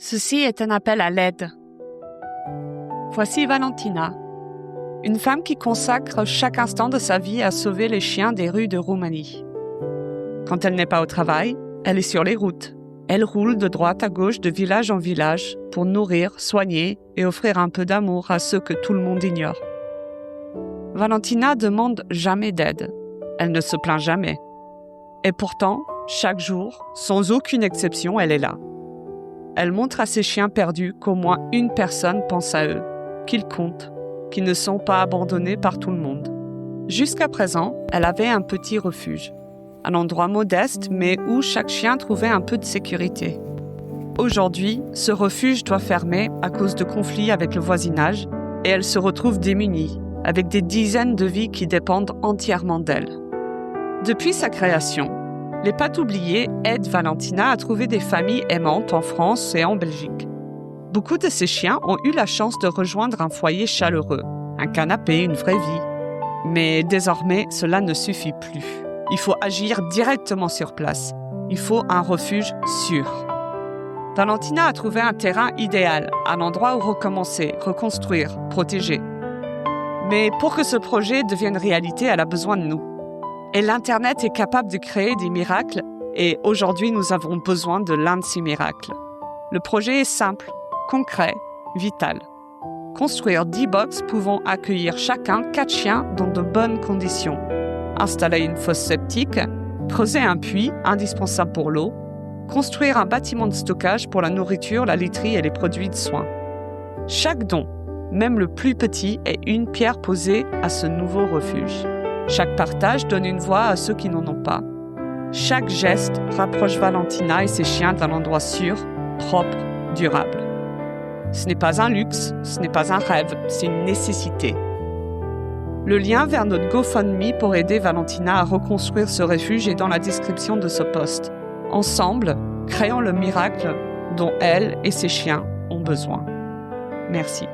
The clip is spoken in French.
Ceci est un appel à l'aide. Voici Valentina, une femme qui consacre chaque instant de sa vie à sauver les chiens des rues de Roumanie. Quand elle n'est pas au travail, elle est sur les routes. Elle roule de droite à gauche, de village en village, pour nourrir, soigner et offrir un peu d'amour à ceux que tout le monde ignore. Valentina demande jamais d'aide. Elle ne se plaint jamais. Et pourtant, chaque jour, sans aucune exception, elle est là. Elle montre à ses chiens perdus qu'au moins une personne pense à eux, qu'ils comptent, qu'ils ne sont pas abandonnés par tout le monde. Jusqu'à présent, elle avait un petit refuge, un endroit modeste mais où chaque chien trouvait un peu de sécurité. Aujourd'hui, ce refuge doit fermer à cause de conflits avec le voisinage et elle se retrouve démunie, avec des dizaines de vies qui dépendent entièrement d'elle. Depuis sa création, les Pattes Oubliées aident Valentina à trouver des familles aimantes en France et en Belgique. Beaucoup de ces chiens ont eu la chance de rejoindre un foyer chaleureux, un canapé, une vraie vie. Mais désormais, cela ne suffit plus. Il faut agir directement sur place. Il faut un refuge sûr. Valentina a trouvé un terrain idéal, un endroit où recommencer, reconstruire, protéger. Mais pour que ce projet devienne réalité, elle a besoin de nous. Et l'Internet est capable de créer des miracles et aujourd'hui, nous avons besoin de l'un de ces miracles. Le projet est simple, concret, vital. Construire 10 box pouvant accueillir chacun 4 chiens dans de bonnes conditions. Installer une fosse septique, creuser un puits indispensable pour l'eau, construire un bâtiment de stockage pour la nourriture, la literie et les produits de soins. Chaque don, même le plus petit, est une pierre posée à ce nouveau refuge. Chaque partage donne une voix à ceux qui n'en ont pas. Chaque geste rapproche Valentina et ses chiens d'un endroit sûr, propre, durable. Ce n'est pas un luxe, ce n'est pas un rêve, c'est une nécessité. Le lien vers notre GoFundMe pour aider Valentina à reconstruire ce refuge est dans la description de ce post. Ensemble, créons le miracle dont elle et ses chiens ont besoin. Merci.